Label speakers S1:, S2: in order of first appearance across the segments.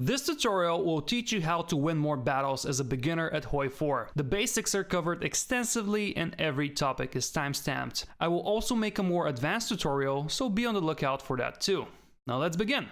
S1: This tutorial will teach you how to win more battles as a beginner at HOI4. The basics are covered extensively and every topic is timestamped. I will also make a more advanced tutorial, so be on the lookout for that too. Now let's begin.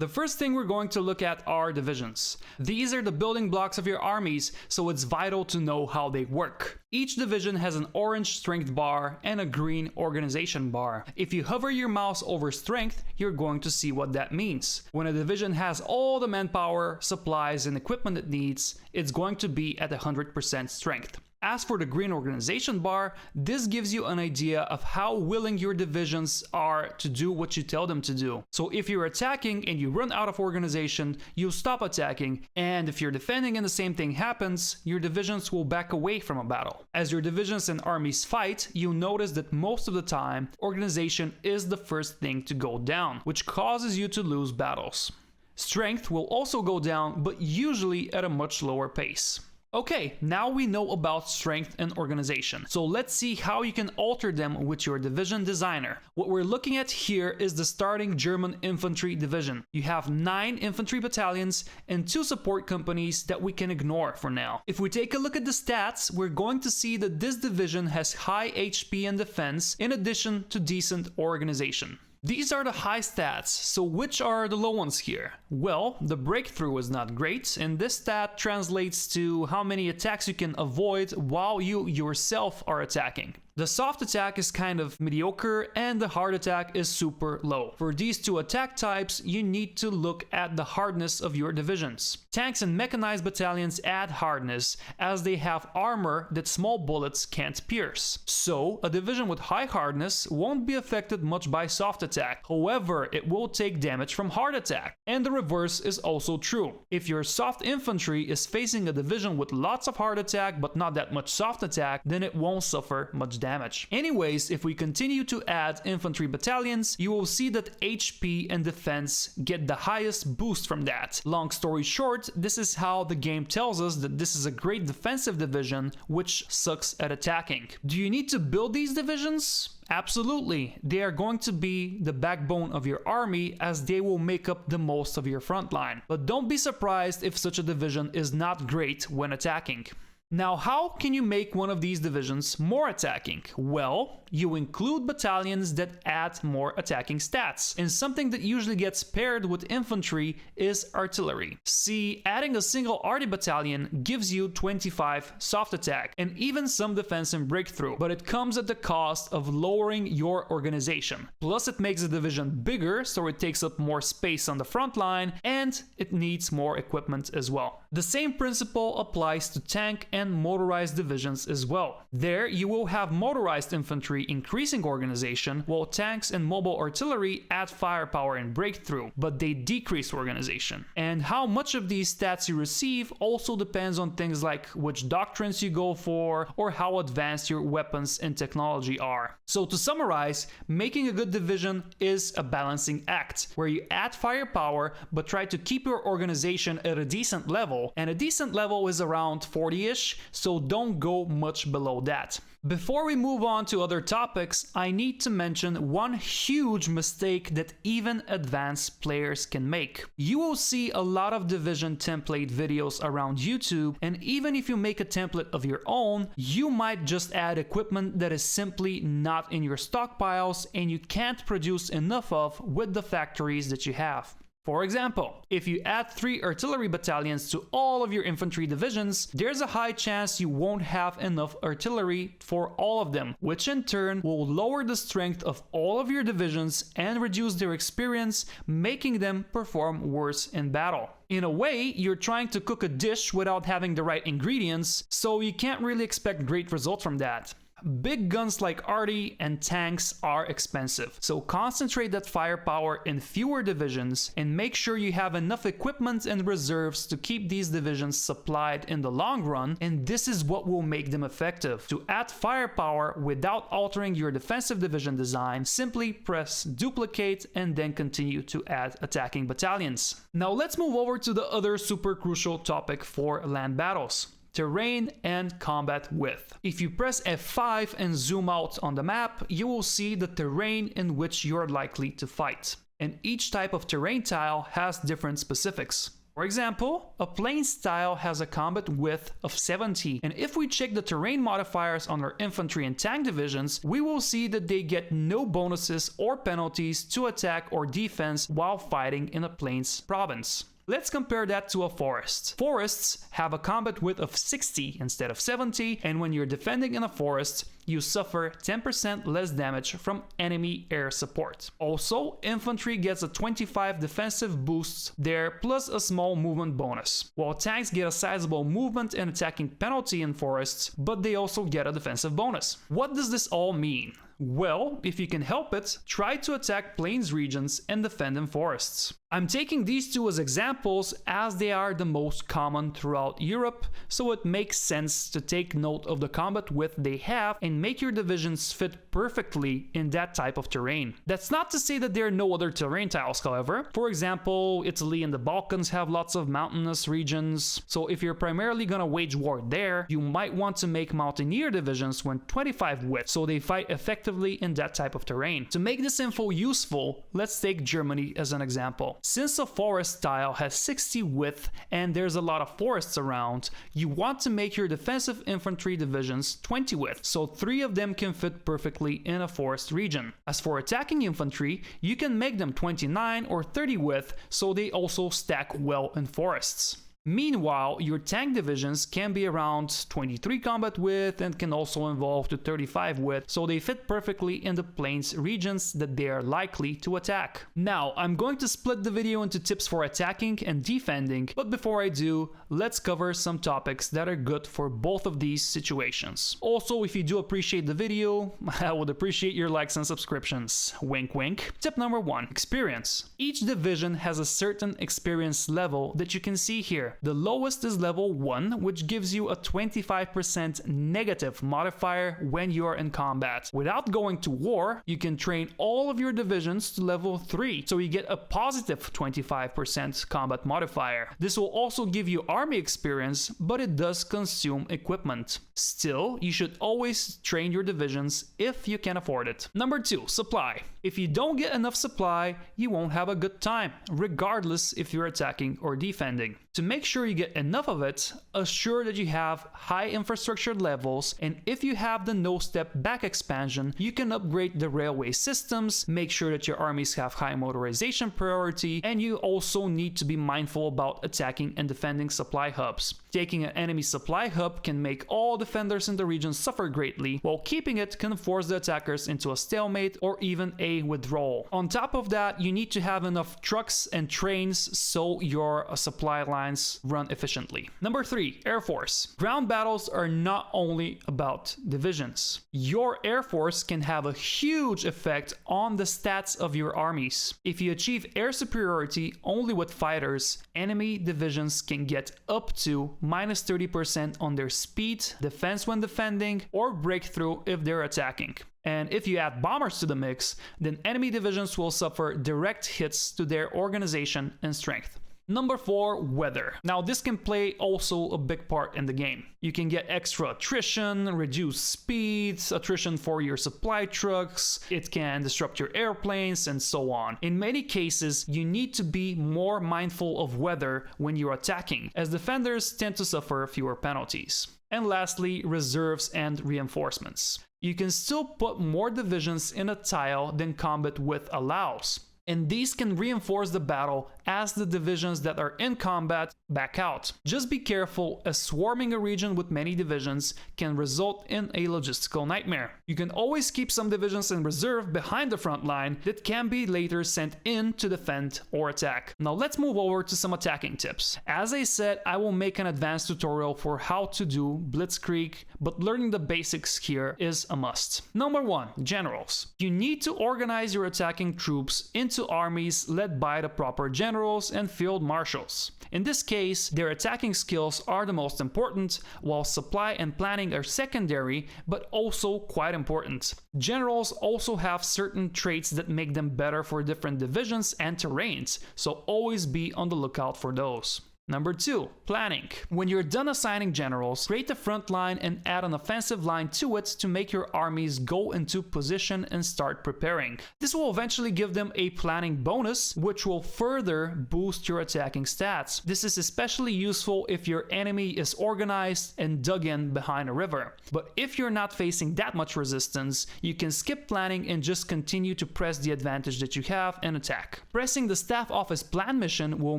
S1: The first thing we're going to look at are divisions. These are the building blocks of your armies, so it's vital to know how they work. Each division has an orange strength bar and a green organization bar. If you hover your mouse over strength, you're going to see what that means. When a division has all the manpower, supplies, and equipment it needs, it's going to be at 100% strength. As for the green organization bar, this gives you an idea of how willing your divisions are to do what you tell them to do. So if you're attacking and you run out of organization, you'll stop attacking, and if you're defending and the same thing happens, your divisions will back away from a battle. As your divisions and armies fight, you'll notice that most of the time, organization is the first thing to go down, which causes you to lose battles. Strength will also go down, but usually at a much lower pace. Okay, now we know about strength and organization. So let's see how you can alter them with your division designer. What we're looking at here is the starting German infantry division. You have 9 infantry battalions and 2 support companies that we can ignore for now. If we take a look at the stats, we're going to see that this division has high HP and defense in addition to decent organization. These are the high stats, so which are the low ones here? Well, the breakthrough is not great, and this stat translates to how many attacks you can avoid while you yourself are attacking. The soft attack is kind of mediocre and the hard attack is super low. For these 2 attack types, you need to look at the hardness of your divisions. Tanks and mechanized battalions add hardness as they have armor that small bullets can't pierce. So, a division with high hardness won't be affected much by soft attack. However, it will take damage from hard attack. And the reverse is also true. If your soft infantry is facing a division with lots of hard attack but not that much soft attack, then it won't suffer much damage. Anyways, if we continue to add infantry battalions, you will see that HP and defense get the highest boost from that. Long story short, this is how the game tells us that this is a great defensive division which sucks at attacking. Do you need to build these divisions? Absolutely. They are going to be the backbone of your army as they will make up the most of your front line. But don't be surprised if such a division is not great when attacking. Now, how can you make one of these divisions more attacking? Well, you include battalions that add more attacking stats. And something that usually gets paired with infantry is artillery. See, adding a single arty battalion gives you 25 soft attack and even some defense and breakthrough, but it comes at the cost of lowering your organization. Plus, it makes the division bigger, so it takes up more space on the front line, and it needs more equipment as well. The same principle applies to tank and motorized divisions as well. There, you will have motorized infantry increasing organization, while tanks and mobile artillery add firepower and breakthrough, but they decrease organization. And how much of these stats you receive also depends on things like which doctrines you go for or how advanced your weapons and technology are. So to summarize, making a good division is a balancing act, where you add firepower but try to keep your organization at a decent level, and a decent level is around 40-ish, so don't go much below that. Before we move on to other topics, I need to mention one huge mistake that even advanced players can make. You will see a lot of division template videos around YouTube, and even if you make a template of your own, you might just add equipment that is simply not in your stockpiles and you can't produce enough of with the factories that you have. For example, if you add 3 artillery battalions to all of your infantry divisions, there's a high chance you won't have enough artillery for all of them, which in turn will lower the strength of all of your divisions and reduce their experience, making them perform worse in battle. In a way, you're trying to cook a dish without having the right ingredients, so you can't really expect great results from that. Big guns like arty and tanks are expensive, so concentrate that firepower in fewer divisions and make sure you have enough equipment and reserves to keep these divisions supplied in the long run, and this is what will make them effective. To add firepower without altering your defensive division design, simply press duplicate and then continue to add attacking battalions. Now let's move over to the other super crucial topic for land battles: terrain and combat width. If you press F5 and zoom out on the map, you will see the terrain in which you're likely to fight. And each type of terrain tile has different specifics. For example, a plains tile has a combat width of 70, and if we check the terrain modifiers on our infantry and tank divisions, we will see that they get no bonuses or penalties to attack or defense while fighting in a plains province. Let's compare that to a forest. Forests have a combat width of 60 instead of 70, and when you're defending in a forest, you suffer 10% less damage from enemy air support. Also, infantry gets a 25 defensive boost there plus a small movement bonus, while tanks get a sizable movement and attacking penalty in forests, but they also get a defensive bonus. What does this all mean? Well, if you can help it, try to attack plains regions and defend in forests. I'm taking these two as examples as they are the most common throughout Europe, so it makes sense to take note of the combat width they have and make your divisions fit perfectly in that type of terrain. That's not to say that there are no other terrain tiles, however. For example, Italy and the Balkans have lots of mountainous regions, so if you're primarily gonna wage war there, you might want to make mountaineer divisions when 25 width, so they fight effectively in that type of terrain. To make this info useful, let's take Germany as an example. Since a forest tile has 60 width and there's a lot of forests around, you want to make your defensive infantry divisions 20 width, so 3 of them can fit perfectly in a forest region. As for attacking infantry, you can make them 29 or 30 width, so they also stack well in forests. Meanwhile, your tank divisions can be around 23 combat width and can also evolve to 35 width, so they fit perfectly in the plains regions that they are likely to attack. Now, I'm going to split the video into tips for attacking and defending, but before I do, let's cover some topics that are good for both of these situations. Also, if you do appreciate the video, I would appreciate your likes and subscriptions. Wink wink. Tip number 1, experience. Each division has a certain experience level that you can see here. The lowest is level 1, which gives you a 25% negative modifier when you are in combat. Without going to war, you can train all of your divisions to level 3, so you get a positive 25% combat modifier. This will also give you army experience, but it does consume equipment. Still, you should always train your divisions if you can afford it. Number 2, supply. If you don't get enough supply, you won't have a good time, regardless if you're attacking or defending. To make sure you get enough of it, assure that you have high infrastructure levels, and if you have the no-step back expansion, you can upgrade the railway systems, make sure that your armies have high motorization priority, and you also need to be mindful about attacking and defending supply hubs. Taking an enemy supply hub can make all defenders in the region suffer greatly, while keeping it can force the attackers into a stalemate or even a withdrawal. On top of that, you need to have enough trucks and trains so your supply lines run efficiently. Number 3, Air Force. Ground battles are not only about divisions. Your Air Force can have a huge effect on the stats of your armies. If you achieve air superiority only with fighters, enemy divisions can get up to minus 30% on their speed, defense when defending, or breakthrough if they're attacking. And if you add bombers to the mix, then enemy divisions will suffer direct hits to their organization and strength. Number 4, weather. Now this can play also a big part in the game. You can get extra attrition, reduced speeds, attrition for your supply trucks, it can disrupt your airplanes, and so on. In many cases, you need to be more mindful of weather when you're attacking, as defenders tend to suffer fewer penalties. And lastly, reserves and reinforcements. You can still put more divisions in a tile than combat width allows, and these can reinforce the battle as the divisions that are in combat back out. Just be careful, as swarming a region with many divisions can result in a logistical nightmare. You can always keep some divisions in reserve behind the front line that can be later sent in to defend or attack. Now let's move over to some attacking tips. As I said, I will make an advanced tutorial for how to do blitzkrieg, but learning the basics here is a must. Number 1, generals. You need to organize your attacking troops into armies led by the proper generals and field marshals. In this case, their attacking skills are the most important, while supply and planning are secondary, but also quite important. Generals also have certain traits that make them better for different divisions and terrains, so always be on the lookout for those. Number 2, planning. When you're done assigning generals, create a front line and add an offensive line to it to make your armies go into position and start preparing. This will eventually give them a planning bonus, which will further boost your attacking stats. This is especially useful if your enemy is organized and dug in behind a river. But if you're not facing that much resistance, you can skip planning and just continue to press the advantage that you have and attack. Pressing the staff office plan mission will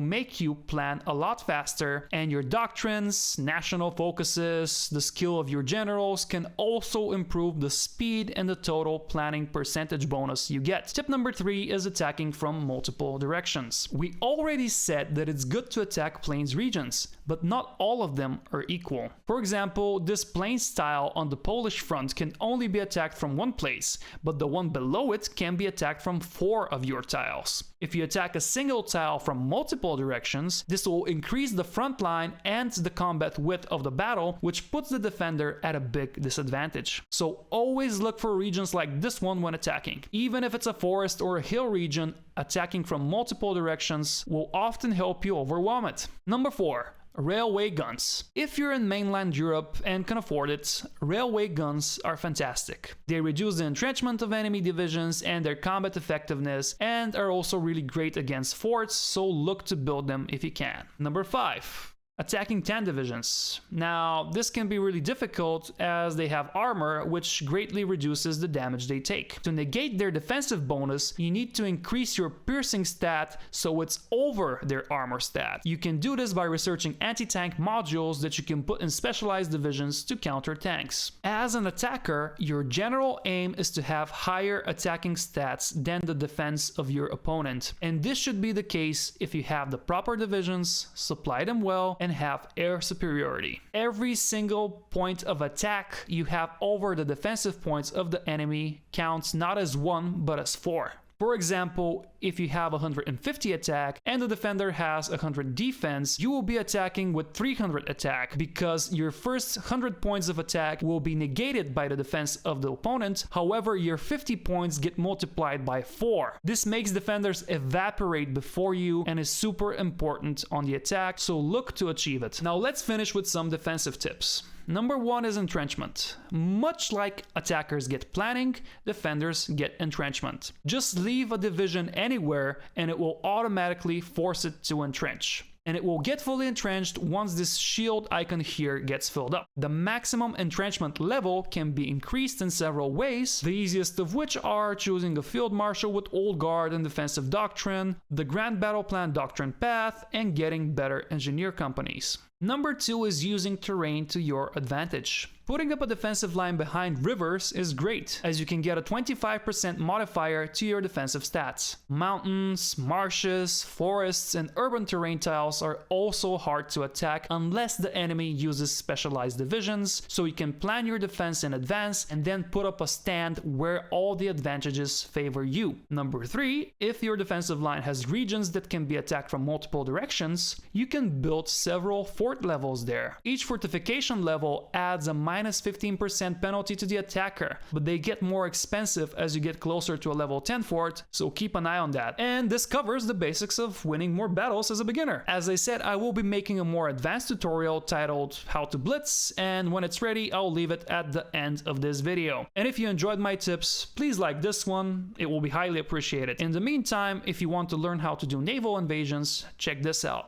S1: make you plan a lot faster, and your doctrines, national focuses, the skill of your generals can also improve the speed and the total planning percentage bonus you get. Tip number 3 is attacking from multiple directions. We already said that it's good to attack plains regions, but not all of them are equal. For example, this plains tile on the Polish front can only be attacked from one place, but the one below it can be attacked from 4 of your tiles. If you attack a single tile from multiple directions, this will increase the front line and the combat width of the battle, which puts the defender at a big disadvantage. So always look for regions like this one when attacking. Even if it's a forest or a hill region, attacking from multiple directions will often help you overwhelm it. Number 4. Railway guns. If you're in mainland Europe and can afford it, railway guns are fantastic. They reduce the entrenchment of enemy divisions and their combat effectiveness, and are also really great against forts, so look to build them if you can. Number 5. Attacking 10 divisions. Now, this can be really difficult as they have armor, which greatly reduces the damage they take. To negate their defensive bonus, you need to increase your piercing stat so it's over their armor stat. You can do this by researching anti-tank modules that you can put in specialized divisions to counter tanks. As an attacker, your general aim is to have higher attacking stats than the defense of your opponent. And this should be the case if you have the proper divisions, supply them well, and have air superiority. Every single point of attack you have over the defensive points of the enemy counts not as 1 but as 4. For example, if you have 150 attack and the defender has 100 defense, you will be attacking with 300 attack because your first 100 points of attack will be negated by the defense of the opponent. However, your 50 points get multiplied by 4. This makes defenders evaporate before you and is super important on the attack, so look to achieve it. Now let's finish with some defensive tips. Number 1 is entrenchment. Much like attackers get planning, defenders get entrenchment. Just leave a division anywhere and it will automatically force it to entrench. And it will get fully entrenched once this shield icon here gets filled up. The maximum entrenchment level can be increased in several ways, the easiest of which are choosing a field marshal with old guard and defensive doctrine, the grand battle plan doctrine path, and getting better engineer companies. Number 2 is using terrain to your advantage. Putting up a defensive line behind rivers is great, as you can get a 25% modifier to your defensive stats. Mountains, marshes, forests, and urban terrain tiles are also hard to attack unless the enemy uses specialized divisions, so you can plan your defense in advance and then put up a stand where all the advantages favor you. Number 3, if your defensive line has regions that can be attacked from multiple directions, you can build several fort levels there. Each fortification level adds a minus 15% penalty to the attacker, but they get more expensive as you get closer to a level 10 fort, so keep an eye on that. And this covers the basics of winning more battles as a beginner. As I said, I will be making a more advanced tutorial titled How to Blitz, and when it's ready, I'll leave it at the end of this video. And if you enjoyed my tips, please like this one, it will be highly appreciated. In the meantime, if you want to learn how to do naval invasions, check this out.